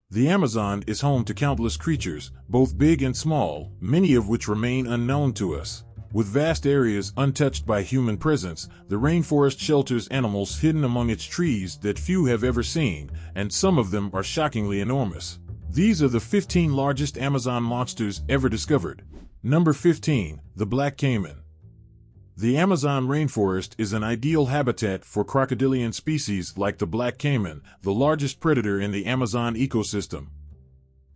The Amazon is home to countless creatures, both big and small, many of which remain unknown to us. With vast areas untouched by human presence, the rainforest shelters animals hidden among its trees that few have ever seen, and some of them are shockingly enormous. These are the 15 largest Amazon monsters ever discovered. Number 15. The Black Caiman. The Amazon rainforest is an ideal habitat for crocodilian species like the black caiman, the largest predator in the Amazon ecosystem.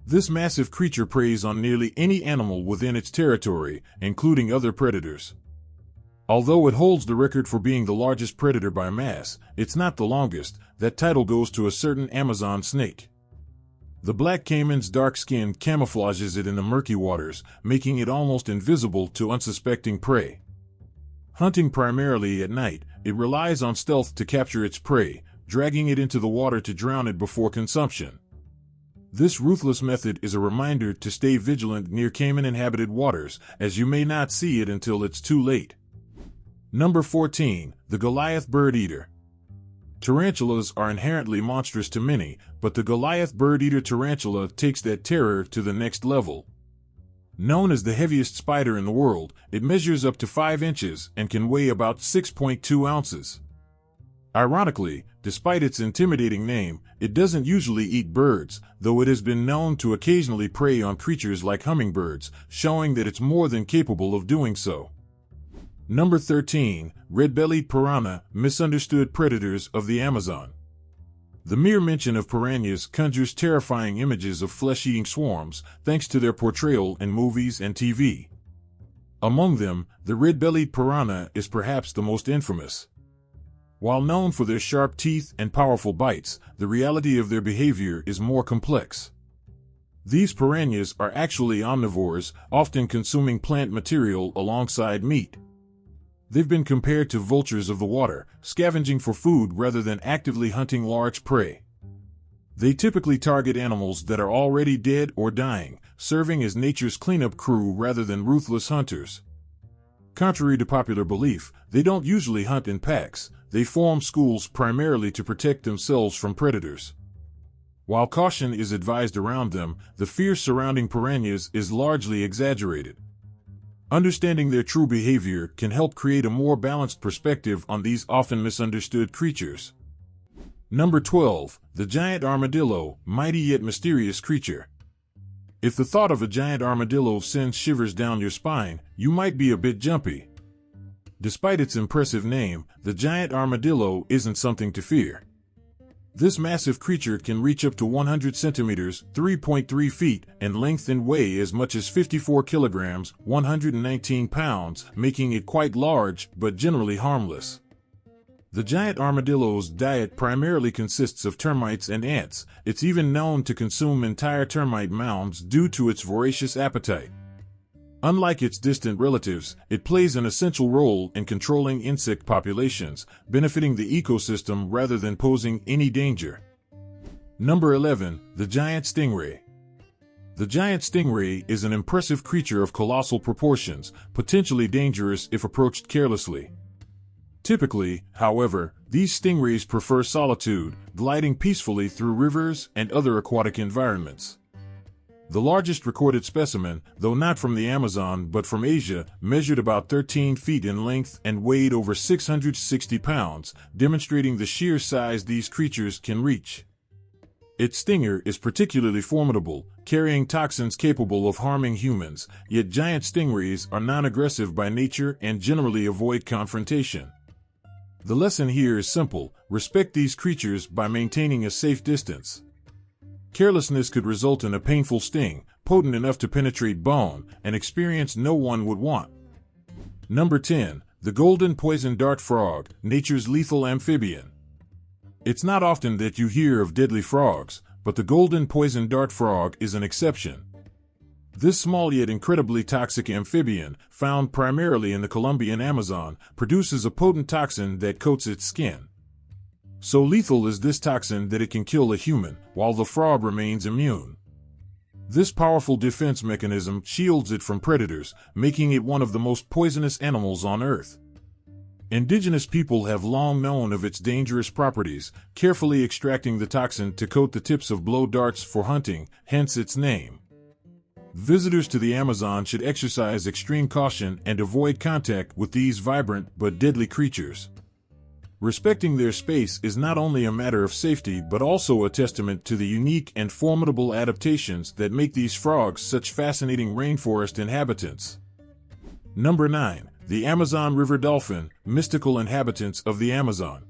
This massive creature preys on nearly any animal within its territory, including other predators. Although it holds the record for being the largest predator by mass, it's not the longest. That title goes to a certain Amazon snake. The black caiman's dark skin camouflages it in the murky waters, making it almost invisible to unsuspecting prey. Hunting primarily at night, it relies on stealth to capture its prey, dragging it into the water to drown it before consumption. This ruthless method is a reminder to stay vigilant near caiman-inhabited waters, as you may not see it until it's too late. Number 14. The Goliath Bird Eater. Tarantulas are inherently monstrous to many, but the Goliath Bird Eater tarantula takes that terror to the next level. Known as the heaviest spider in the world, it measures up to 5 inches and can weigh about 6.2 ounces. Ironically, despite its intimidating name, it doesn't usually eat birds, though it has been known to occasionally prey on creatures like hummingbirds, showing that it's more than capable of doing so. Number 13. Red-bellied piranha, misunderstood predators of the Amazon. The mere mention of piranhas conjures terrifying images of flesh-eating swarms, thanks to their portrayal in movies and TV. Among them, the red-bellied piranha is perhaps the most infamous. While known for their sharp teeth and powerful bites, the reality of their behavior is more complex. These piranhas are actually omnivores, often consuming plant material alongside meat. They've been compared to vultures of the water, scavenging for food rather than actively hunting large prey. They typically target animals that are already dead or dying, serving as nature's cleanup crew rather than ruthless hunters. Contrary to popular belief, they don't usually hunt in packs. They form schools primarily to protect themselves from predators. While caution is advised around them, the fear surrounding piranhas is largely exaggerated. Understanding their true behavior can help create a more balanced perspective on these often misunderstood creatures. Number 12. The Giant Armadillo, mighty yet mysterious creature. If the thought of a giant armadillo sends shivers down your spine, you might be a bit jumpy. Despite its impressive name, the giant armadillo isn't something to fear. This massive creature can reach up to 100 centimeters, 3.3 feet, in length and weigh as much as 54 kilograms, 119 pounds, making it quite large but generally harmless. The giant armadillo's diet primarily consists of termites and ants. It's even known to consume entire termite mounds due to its voracious appetite. Unlike its distant relatives, it plays an essential role in controlling insect populations, benefiting the ecosystem rather than posing any danger. Number 11. The Giant Stingray. The giant stingray is an impressive creature of colossal proportions, potentially dangerous if approached carelessly. Typically, however, these stingrays prefer solitude, gliding peacefully through rivers and other aquatic environments. The largest recorded specimen, though not from the Amazon but from Asia, measured about 13 feet in length and weighed over 660 pounds, demonstrating the sheer size these creatures can reach. Its stinger is particularly formidable, carrying toxins capable of harming humans, yet giant stingrays are non-aggressive by nature and generally avoid confrontation. The lesson here is simple: respect these creatures by maintaining a safe distance. Carelessness could result in a painful sting, potent enough to penetrate bone, an experience no one would want. Number 10. The Golden Poison Dart Frog, nature's lethal amphibian. It's not often that you hear of deadly frogs, but the Golden Poison Dart Frog is an exception. This small yet incredibly toxic amphibian, found primarily in the Colombian Amazon, produces a potent toxin that coats its skin. So lethal is this toxin that it can kill a human, while the frog remains immune. This powerful defense mechanism shields it from predators, making it one of the most poisonous animals on Earth. Indigenous people have long known of its dangerous properties, carefully extracting the toxin to coat the tips of blow darts for hunting, hence its name. Visitors to the Amazon should exercise extreme caution and avoid contact with these vibrant but deadly creatures. Respecting their space is not only a matter of safety but also a testament to the unique and formidable adaptations that make these frogs such fascinating rainforest inhabitants. Number 9. The Amazon River Dolphin, mystical inhabitants of the Amazon.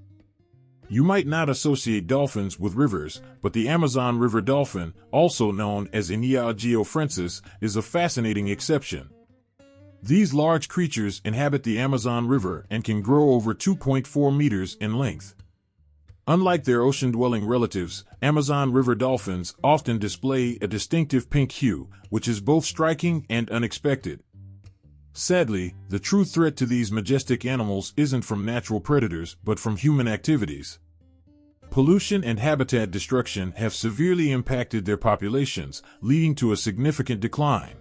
You might not associate dolphins with rivers, but the Amazon River dolphin, also known as Inia geoffrensis, is a fascinating exception. These large creatures inhabit the Amazon River and can grow over 2.4 meters in length. Unlike their ocean-dwelling relatives, Amazon River dolphins often display a distinctive pink hue, which is both striking and unexpected. Sadly, the true threat to these majestic animals isn't from natural predators but from human activities. Pollution and habitat destruction have severely impacted their populations, leading to a significant decline.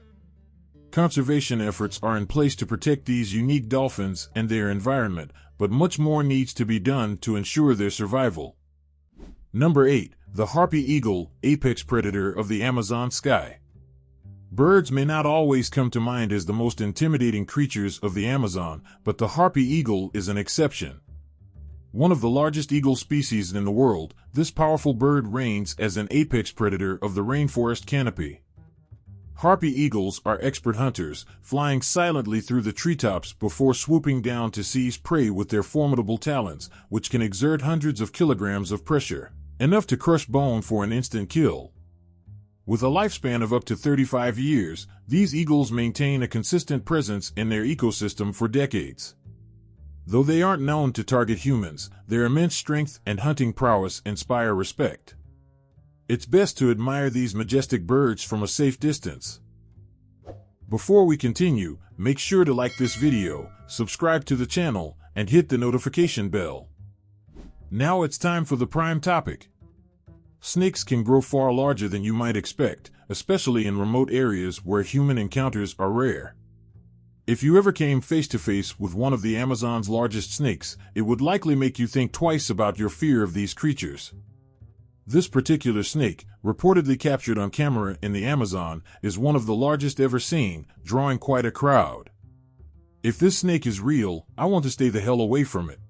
Conservation efforts are in place to protect these unique dolphins and their environment, but much more needs to be done to ensure their survival. Number 8. The harpy eagle, apex predator of the Amazon sky. Birds may not always come to mind as the most intimidating creatures of the Amazon, but the harpy eagle is an exception. One of the largest eagle species in the world, this powerful bird reigns as an apex predator of the rainforest canopy. Harpy eagles are expert hunters, flying silently through the treetops before swooping down to seize prey with their formidable talons, which can exert hundreds of kilograms of pressure, enough to crush bone for an instant kill. With a lifespan of up to 35 years, these eagles maintain a consistent presence in their ecosystem for decades. Though they aren't known to target humans, their immense strength and hunting prowess inspire respect. It's best to admire these majestic birds from a safe distance. Before we continue, make sure to like this video, subscribe to the channel, and hit the notification bell. Now it's time for the prime topic. Snakes can grow far larger than you might expect, especially in remote areas where human encounters are rare. If you ever came face to face with one of the Amazon's largest snakes, it would likely make you think twice about your fear of these creatures. This particular snake, reportedly captured on camera in the Amazon, is one of the largest ever seen, drawing quite a crowd. If this snake is real, I want to stay the hell away from it.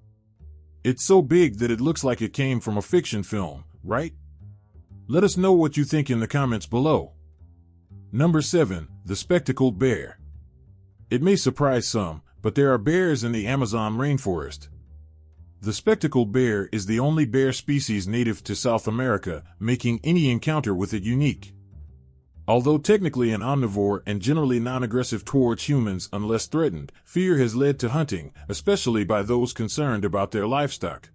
It's so big that it looks like it came from a fiction film, right? Let us know what you think in the comments below. Number 7. The spectacled bear. It may surprise some, but there are bears in the Amazon rainforest. The spectacled bear is the only bear species native to South America, making any encounter with it unique. Although technically an omnivore and generally non-aggressive towards humans unless threatened, fear has led to hunting, especially by those concerned about their livestock.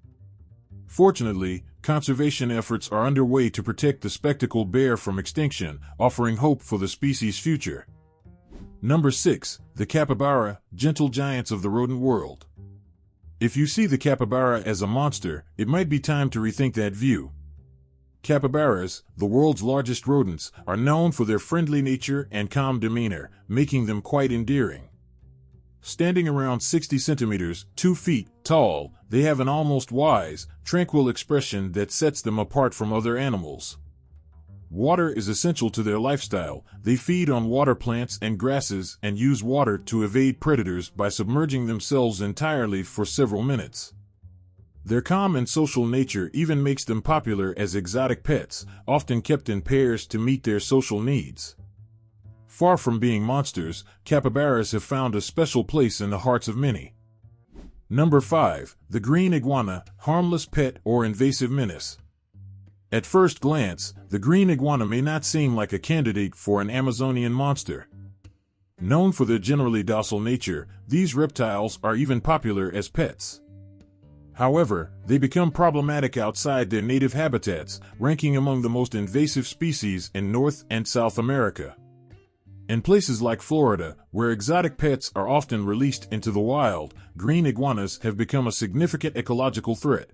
Fortunately, conservation efforts are underway to protect the spectacled bear from extinction, offering hope for the species' future. Number 6. The capybara, gentle giants of the rodent world. If you see the capybara as a monster, it might be time to rethink that view. Capybaras, the world's largest rodents, are known for their friendly nature and calm demeanor, making them quite endearing. Standing around 60 centimeters, 2 feet, tall, they have an almost wise, tranquil expression that sets them apart from other animals. Water is essential to their lifestyle. They feed on water plants and grasses and use water to evade predators by submerging themselves entirely for several minutes. Their calm and social nature even makes them popular as exotic pets, often kept in pairs to meet their social needs. Far from being monsters, capybaras have found a special place in the hearts of many. Number 5. The green iguana, harmless pet or invasive menace. At first glance, the green iguana may not seem like a candidate for an Amazonian monster. Known for their generally docile nature, these reptiles are even popular as pets. However, they become problematic outside their native habitats, ranking among the most invasive species in North and South America. In places like Florida, where exotic pets are often released into the wild, green iguanas have become a significant ecological threat.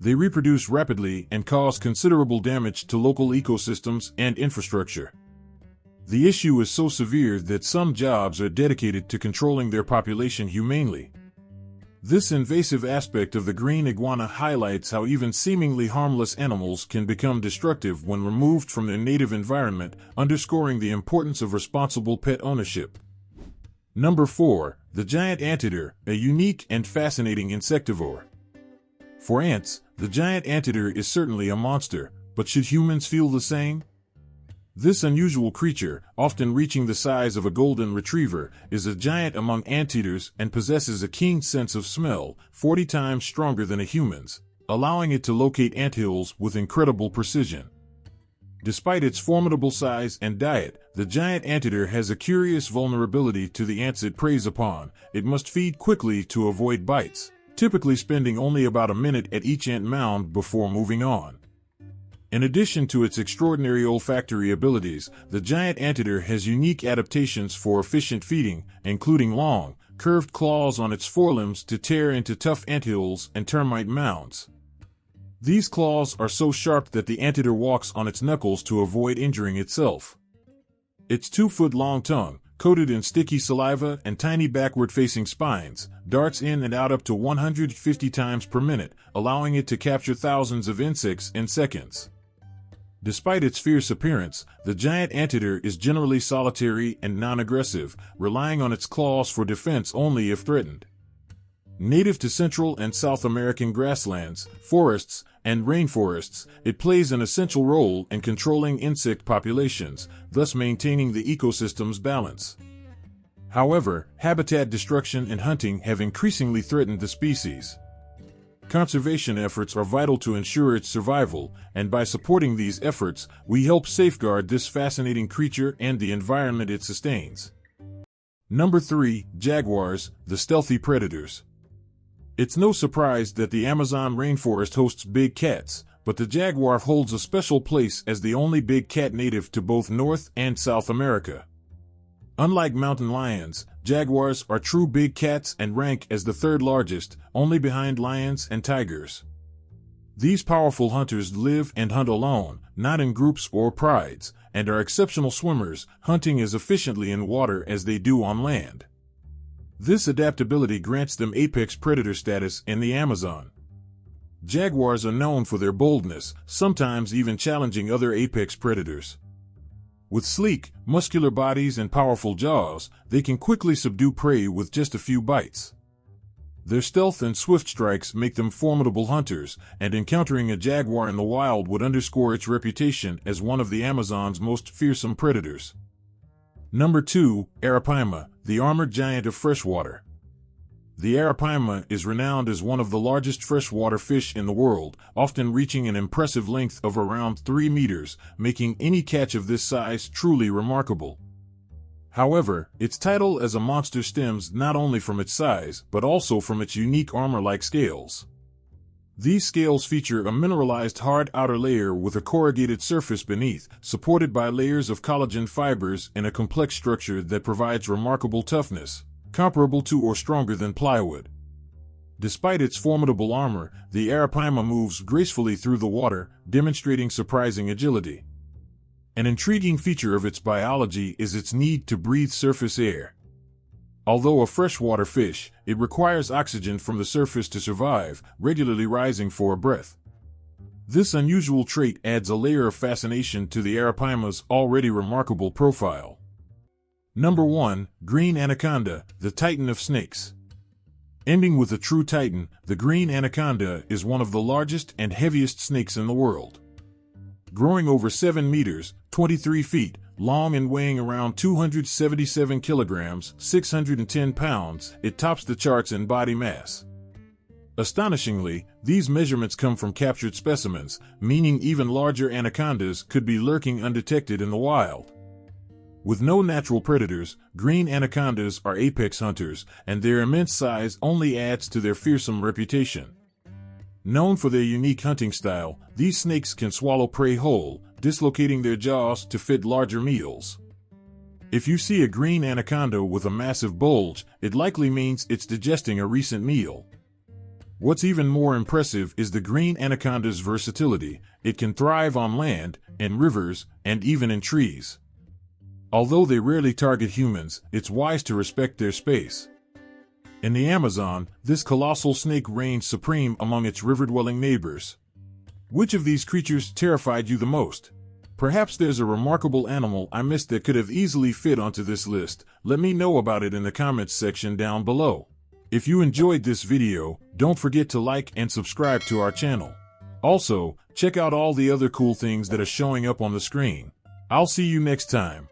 They reproduce rapidly and cause considerable damage to local ecosystems and infrastructure. The issue is so severe that some jobs are dedicated to controlling their population humanely. This invasive aspect of the green iguana highlights how even seemingly harmless animals can become destructive when removed from their native environment, underscoring the importance of responsible pet ownership. Number 4. The giant anteater, a unique and fascinating insectivore. For ants, the giant anteater is certainly a monster, but should humans feel the same? This unusual creature, often reaching the size of a golden retriever, is a giant among anteaters and possesses a keen sense of smell, 40 times stronger than a human's, allowing it to locate anthills with incredible precision. Despite its formidable size and diet, the giant anteater has a curious vulnerability to the ants it preys upon. It must feed quickly to avoid bites, typically spending only about a minute at each ant mound before moving on. In addition to its extraordinary olfactory abilities, the giant anteater has unique adaptations for efficient feeding, including long, curved claws on its forelimbs to tear into tough anthills and termite mounds. These claws are so sharp that the anteater walks on its knuckles to avoid injuring itself. Its 2-foot-long tongue, coated in sticky saliva and tiny backward-facing spines, darts in and out up to 150 times per minute, allowing it to capture thousands of insects in seconds. Despite its fierce appearance, the giant anteater is generally solitary and non-aggressive, relying on its claws for defense only if threatened. Native to Central and South American grasslands, forests, and rainforests, it plays an essential role in controlling insect populations, thus maintaining the ecosystem's balance. However, habitat destruction and hunting have increasingly threatened the species. Conservation efforts are vital to ensure its survival, and by supporting these efforts, we help safeguard this fascinating creature and the environment it sustains. Number 3. Jaguars, the stealthy predators. It's no surprise that the Amazon rainforest hosts big cats, but the jaguar holds a special place as the only big cat native to both North and South America. Unlike mountain lions, jaguars are true big cats and rank as the third largest, only behind lions and tigers. These powerful hunters live and hunt alone, not in groups or prides, and are exceptional swimmers, hunting as efficiently in water as they do on land. This adaptability grants them apex predator status in the Amazon. Jaguars are known for their boldness, sometimes even challenging other apex predators. With sleek, muscular bodies and powerful jaws, they can quickly subdue prey with just a few bites. Their stealth and swift strikes make them formidable hunters, and encountering a jaguar in the wild would underscore its reputation as one of the Amazon's most fearsome predators. Number 2. Arapaima, the armored giant of freshwater. The arapaima is renowned as one of the largest freshwater fish in the world, often reaching an impressive length of around 3 meters, making any catch of this size truly remarkable. However, its title as a monster stems not only from its size, but also from its unique armor-like scales. These scales feature a mineralized hard outer layer with a corrugated surface beneath, supported by layers of collagen fibers in a complex structure that provides remarkable toughness, comparable to or stronger than plywood. Despite its formidable armor, the arapaima moves gracefully through the water, demonstrating surprising agility. An intriguing feature of its biology is its need to breathe surface air. Although a freshwater fish, it requires oxygen from the surface to survive, regularly rising for a breath. This unusual trait adds a layer of fascination to the arapaima's already remarkable profile. Number 1. Green anaconda, the titan of snakes. Ending with a true titan, the green anaconda is one of the largest and heaviest snakes in the world. Growing over 7 meters, 23 feet, long and weighing around 277 kilograms, 610 pounds, it tops the charts in body mass. Astonishingly, these measurements come from captured specimens, meaning even larger anacondas could be lurking undetected in the wild. With no natural predators, green anacondas are apex hunters, and their immense size only adds to their fearsome reputation. Known for their unique hunting style, these snakes can swallow prey whole, dislocating their jaws to fit larger meals. If you see a green anaconda with a massive bulge, it likely means it's digesting a recent meal. What's even more impressive is the green anaconda's versatility. It can thrive on land, in rivers, and even in trees. Although they rarely target humans, it's wise to respect their space. In the Amazon, this colossal snake reigned supreme among its river-dwelling neighbors. Which of these creatures terrified you the most? Perhaps there's a remarkable animal I missed that could have easily fit onto this list. Let me know about it in the comments section down below. If you enjoyed this video, don't forget to like and subscribe to our channel. Also, check out all the other cool things that are showing up on the screen. I'll see you next time.